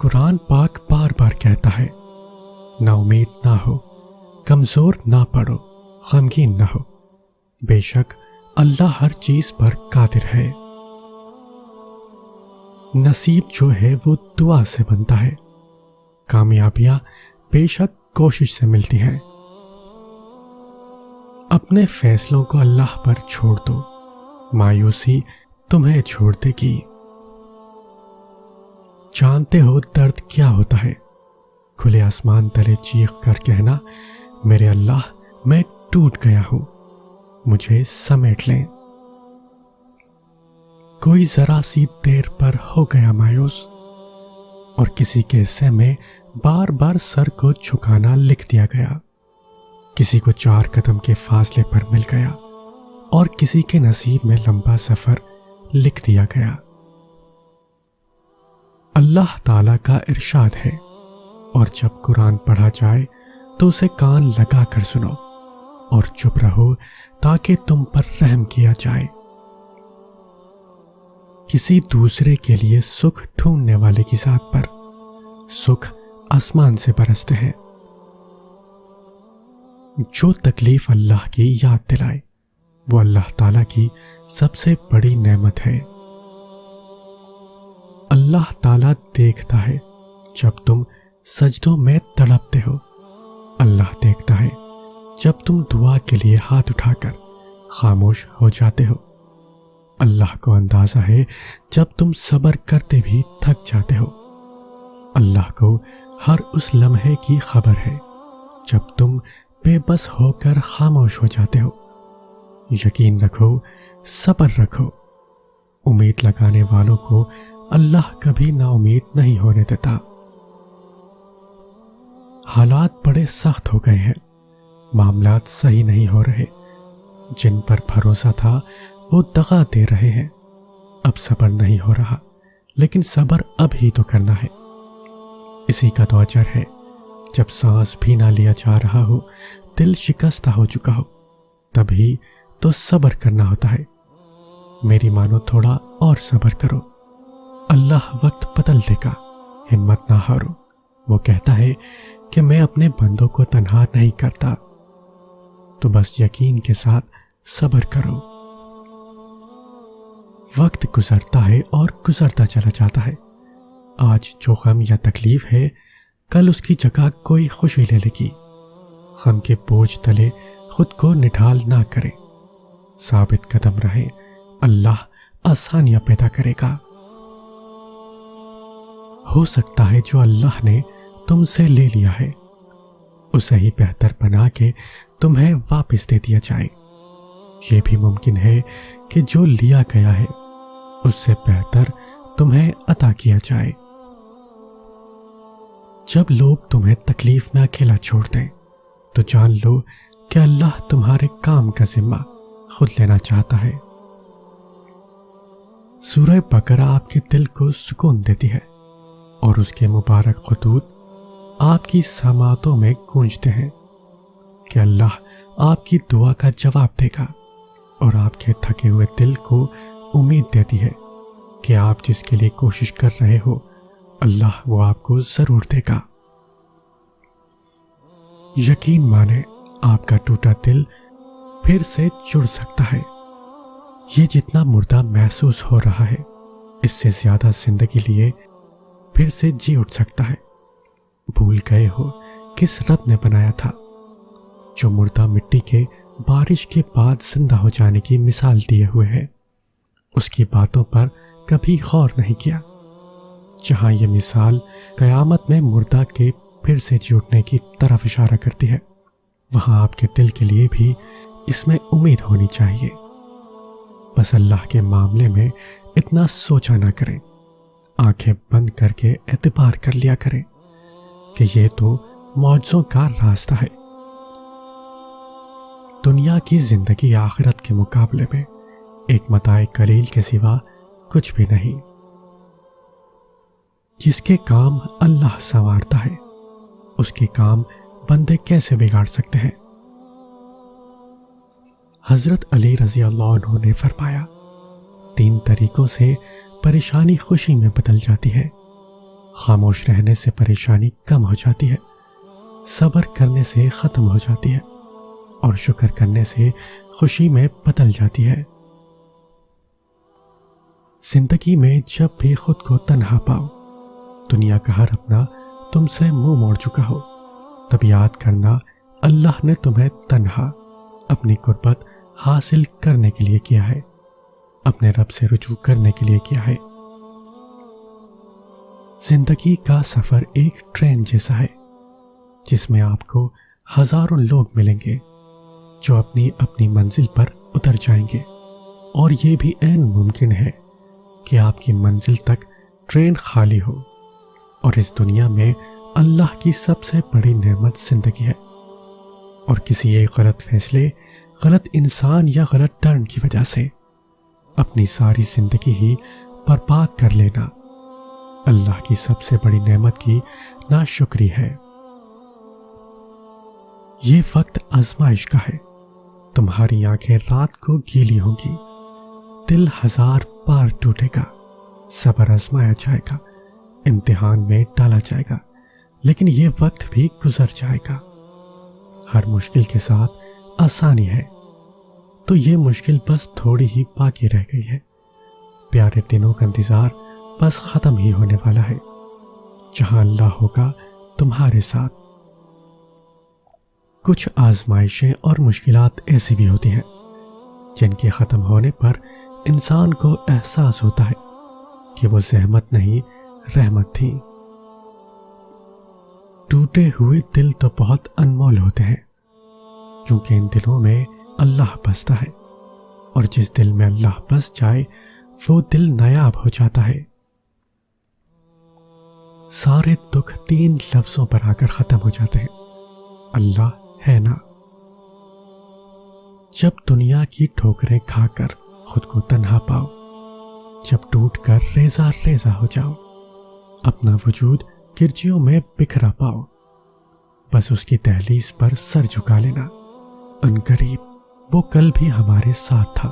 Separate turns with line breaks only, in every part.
قرآن پاک بار بار کہتا ہے، نا امید نہ ہو، کمزور نہ پڑو، غمگین نہ ہو، بے شک اللہ ہر چیز پر قادر ہے۔ نصیب جو ہے وہ دعا سے بنتا ہے، کامیابیاں بے شک کوشش سے ملتی ہیں۔ اپنے فیصلوں کو اللہ پر چھوڑ دو، مایوسی تمہیں چھوڑ دے گی۔ جانتے ہو درد کیا ہوتا ہے؟ کھلے آسمان تلے چیخ کر کہنا، میرے اللہ میں ٹوٹ گیا ہوں، مجھے سمیٹ لیں۔ کوئی ذرا سی دیر پر ہو گیا مایوس، اور کسی کے حصے میں بار بار سر کو جھکانا لکھ دیا گیا، کسی کو 4 قدم کے فاصلے پر مل گیا، اور کسی کے نصیب میں لمبا سفر لکھ دیا گیا۔ اللہ تعالیٰ کا ارشاد ہے، اور جب قرآن پڑھا جائے تو اسے کان لگا کر سنو اور چپ رہو تاکہ تم پر رحم کیا جائے۔ کسی دوسرے کے لیے سکھ ڈھونڈنے والے کی ذات پر سکھ آسمان سے برستے ہیں۔ جو تکلیف اللہ کی یاد دلائے وہ اللہ تعالیٰ کی سب سے بڑی نعمت ہے۔ اللہ تعالیٰ دیکھتا ہے جب تم سجدوں میں تڑپتے ہو، اللہ دیکھتا ہے جب تم دعا کے لیے ہاتھ اٹھا کر خاموش ہو جاتے ہو، اللہ کو اندازہ ہے جب تم صبر کرتے بھی تھک جاتے ہو، اللہ کو ہر اس لمحے کی خبر ہے جب تم بے بس ہو کر خاموش ہو جاتے ہو۔ یقین رکھو، صبر رکھو، امید لگانے والوں کو اللہ کبھی نا امید نہیں ہونے دیتا۔ حالات بڑے سخت ہو گئے ہیں، معاملات صحیح نہیں ہو رہے، جن پر بھروسہ تھا وہ دغا دے رہے ہیں، اب صبر نہیں ہو رہا، لیکن صبر اب ہی تو کرنا ہے۔ اسی کا تو اجر ہے، جب سانس بھی نہ لیا جا رہا ہو، دل شکستہ ہو چکا ہو، تبھی تو صبر کرنا ہوتا ہے۔ میری مانو، تھوڑا اور صبر کرو، اللہ وقت بدل دے گا، ہمت نہ ہارو۔ وہ کہتا ہے کہ میں اپنے بندوں کو تنہا نہیں کرتا، تو بس یقین کے ساتھ صبر کرو۔ وقت گزرتا ہے اور گزرتا چلا جاتا ہے، آج جو غم یا تکلیف ہے کل اس کی جگہ کوئی خوشی لے لے گی۔ غم کے بوجھ تلے خود کو نڈھال نہ کرے، ثابت قدم رہے، اللہ آسانیاں پیدا کرے گا۔ ہو سکتا ہے جو اللہ نے تم سے لے لیا ہے اسے ہی بہتر بنا کے تمہیں واپس دے دیا جائے، یہ بھی ممکن ہے کہ جو لیا گیا ہے اس سے بہتر تمہیں عطا کیا جائے۔ جب لوگ تمہیں تکلیف میں اکیلا چھوڑ دیں تو جان لو کہ اللہ تمہارے کام کا ذمہ خود لینا چاہتا ہے۔ سورہ بقرہ آپ کے دل کو سکون دیتی ہے، اور اس کے مبارک خطوط آپ کی سماعتوں میں گونجتے ہیں کہ اللہ آپ کی دعا کا جواب دے گا، اور آپ کے تھکے ہوئے دل کو امید دیتی ہے کہ آپ جس کے لیے کوشش کر رہے ہو اللہ وہ آپ کو ضرور دے گا۔ یقین مانے، آپ کا ٹوٹا دل پھر سے جڑ سکتا ہے۔ یہ جتنا مردہ محسوس ہو رہا ہے اس سے زیادہ زندگی لیے پھر سے جی اٹھ سکتا ہے۔ بھول گئے ہو کس رب نے بنایا تھا جو مردہ مٹی کے بارش کے بعد زندہ ہو جانے کی مثال دیے ہوئے ہے، اس کی باتوں پر کبھی غور نہیں کیا۔ جہاں یہ مثال قیامت میں مردہ کے پھر سے جی اٹھنے کی طرف اشارہ کرتی ہے، وہاں آپ کے دل کے لیے بھی اس میں امید ہونی چاہیے۔ بس اللہ کے معاملے میں اتنا سوچا نہ کریں، آنکھیں بند کر کے اعتبار کر لیا کریں کہ یہ تو معجزوں کا راستہ ہے۔ دنیا کی زندگی آخرت کے مقابلے میں ایک متاع قلیل کے سوا کچھ بھی نہیں۔ جس کے کام اللہ سنوارتا ہے اس کے کام بندے کیسے بگاڑ سکتے ہیں؟ حضرت علی رضی اللہ عنہ نے فرمایا، 3 طریقوں سے پریشانی خوشی میں بدل جاتی ہے، خاموش رہنے سے پریشانی کم ہو جاتی ہے، صبر کرنے سے ختم ہو جاتی ہے، اور شکر کرنے سے خوشی میں بدل جاتی ہے۔ زندگی میں جب بھی خود کو تنہا پاؤ، دنیا کا ہر اپنا تم سے منہ موڑ چکا ہو، تب یاد کرنا اللہ نے تمہیں تنہا اپنی قربت حاصل کرنے کے لیے کیا ہے، اپنے رب سے رجوع کرنے کے لیے کیا ہے۔ زندگی کا سفر ایک ٹرین جیسا ہے جس میں آپ کو ہزاروں لوگ ملیں گے جو اپنی اپنی منزل پر اتر جائیں گے، اور یہ بھی عین ممکن ہے کہ آپ کی منزل تک ٹرین خالی ہو۔ اور اس دنیا میں اللہ کی سب سے بڑی نعمت زندگی ہے، اور کسی ایک غلط فیصلے، غلط انسان یا غلط ٹرن کی وجہ سے اپنی ساری زندگی ہی برباد کر لینا اللہ کی سب سے بڑی نعمت کی ناشکری ہے۔ یہ وقت آزمائش کا ہے، تمہاری آنکھیں رات کو گیلی ہوں گی، دل ہزار بار ٹوٹے گا، صبر آزمایا جائے گا، امتحان میں ڈالا جائے گا، لیکن یہ وقت بھی گزر جائے گا۔ ہر مشکل کے ساتھ آسانی ہے، تو یہ مشکل بس تھوڑی ہی باقی رہ گئی ہے۔ پیارے دنوں کا انتظار بس ختم ہی ہونے والا ہے، جہاں اللہ ہوگا تمہارے ساتھ۔ کچھ آزمائشیں اور مشکلات ایسی بھی ہوتی ہیں جن کے ختم ہونے پر انسان کو احساس ہوتا ہے کہ وہ زحمت نہیں، رحمت تھی۔ ٹوٹے ہوئے دل تو بہت انمول ہوتے ہیں، کیونکہ ان دلوں میں اللہ بستا ہے، اور جس دل میں اللہ بس جائے وہ دل نایاب ہو جاتا ہے۔ سارے دکھ 3 لفظوں پر آ کر ختم ہو جاتے ہیں، اللہ ہے نا۔ جب دنیا کی ٹھوکریں کھا کر خود کو تنہا پاؤ، جب ٹوٹ کر ریزہ ریزہ ہو جاؤ، اپنا وجود کرچیوں میں بکھرا پاؤ، بس اس کی دہلیز پر سر جھکا لینا، ان قریب وہ کل بھی ہمارے ساتھ تھا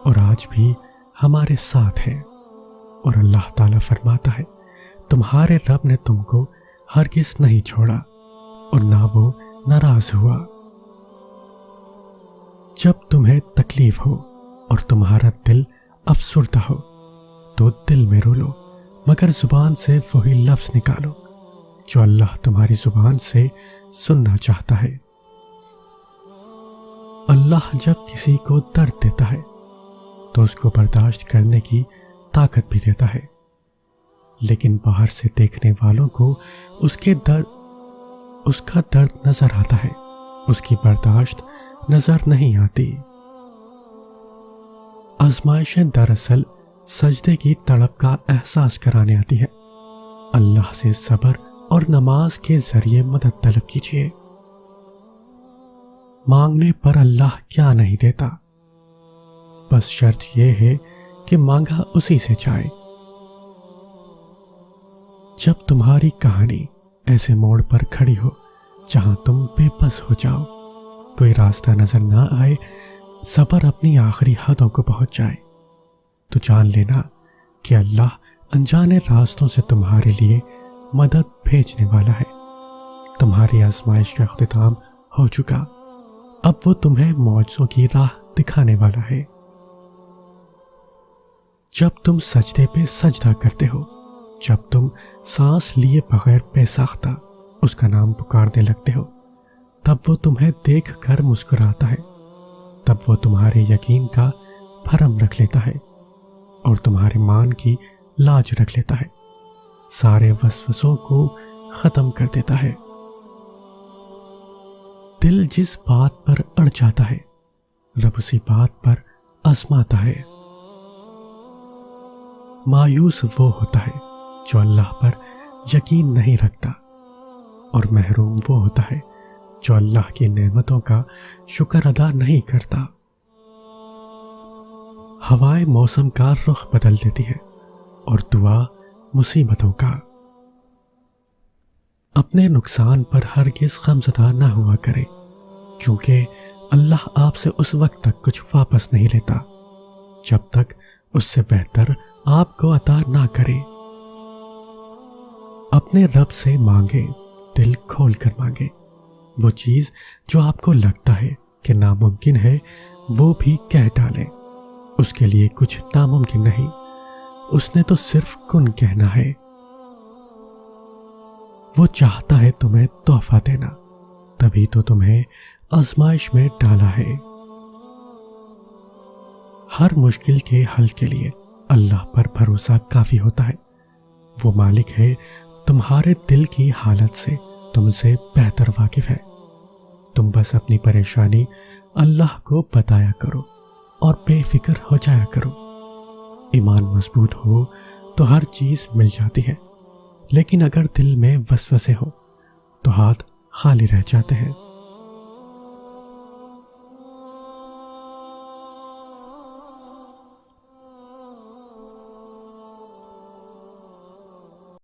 اور آج بھی ہمارے ساتھ ہے۔ اور اللہ تعالیٰ فرماتا ہے تمہارے رب نے تم کو ہرگز نہیں چھوڑا اور نہ وہ ناراض ہوا۔ جب تمہیں تکلیف ہو اور تمہارا دل افسردہ ہو تو دل میں رو لو، مگر زبان سے وہی لفظ نکالو جو اللہ تمہاری زبان سے سننا چاہتا ہے۔ اللہ جب کسی کو درد دیتا ہے تو اس کو برداشت کرنے کی طاقت بھی دیتا ہے، لیکن باہر سے دیکھنے والوں کو اس کا درد نظر آتا ہے، اس کی برداشت نظر نہیں آتی۔ آزمائشیں دراصل سجدے کی تڑپ کا احساس کرانے آتی ہے۔ اللہ سے صبر اور نماز کے ذریعے مدد طلب کیجیے۔ مانگنے پر اللہ کیا نہیں دیتا، بس شرط یہ ہے کہ مانگا اسی سے جائے۔ جب تمہاری کہانی ایسے موڑ پر کھڑی ہو جہاں تم بے بس ہو جاؤ، کوئی راستہ نظر نہ آئے، صبر اپنی آخری حدوں کو پہنچ جائے، تو جان لینا کہ اللہ انجانے راستوں سے تمہارے لیے مدد بھیجنے والا ہے۔ تمہاری آزمائش کا اختتام ہو چکا، اب وہ تمہیں معجزوں کی راہ دکھانے والا ہے۔ جب تم سجدے پہ سجدہ کرتے ہو، جب تم سانس لیے بغیر بے ساختہ اس کا نام پکارنے لگتے ہو، تب وہ تمہیں دیکھ کر مسکراتا ہے، تب وہ تمہارے یقین کا بھرم رکھ لیتا ہے اور تمہارے مان کی لاج رکھ لیتا ہے، سارے وسوسوں کو ختم کر دیتا ہے۔ دل جس بات پر اڑ جاتا ہے، رب اسی بات پر آزماتا ہے۔ مایوس وہ ہوتا ہے جو اللہ پر یقین نہیں رکھتا، اور محروم وہ ہوتا ہے جو اللہ کی نعمتوں کا شکر ادا نہیں کرتا۔ ہوائیں موسم کا رخ بدل دیتی ہے اور دعا مصیبتوں کا۔ اپنے نقصان پر ہرگز غمزدہ نہ ہوا کرے، کیونکہ اللہ آپ سے اس وقت تک کچھ واپس نہیں لیتا جب تک اس سے بہتر آپ کو عطا نہ کرے۔ اپنے رب سے مانگے، دل کھول کر مانگے۔ وہ چیز جو آپ کو لگتا ہے کہ ناممکن ہے وہ بھی کہہ ڈالیں۔ اس کے لیے کچھ ناممکن نہیں، اس نے تو صرف کن کہنا ہے۔ وہ چاہتا ہے تمہیں تحفہ دینا، تبھی تو تمہیں آزمائش میں ڈالا ہے۔ ہر مشکل کے حل کے لیے اللہ پر بھروسہ کافی ہوتا ہے۔ وہ مالک ہے تمہارے دل کی حالت سے، تم سے بہتر واقف ہے۔ تم بس اپنی پریشانی اللہ کو بتایا کرو اور بے فکر ہو جایا کرو۔ ایمان مضبوط ہو تو ہر چیز مل جاتی ہے، لیکن اگر دل میں وسوسے ہو تو ہاتھ خالی رہ جاتے ہیں۔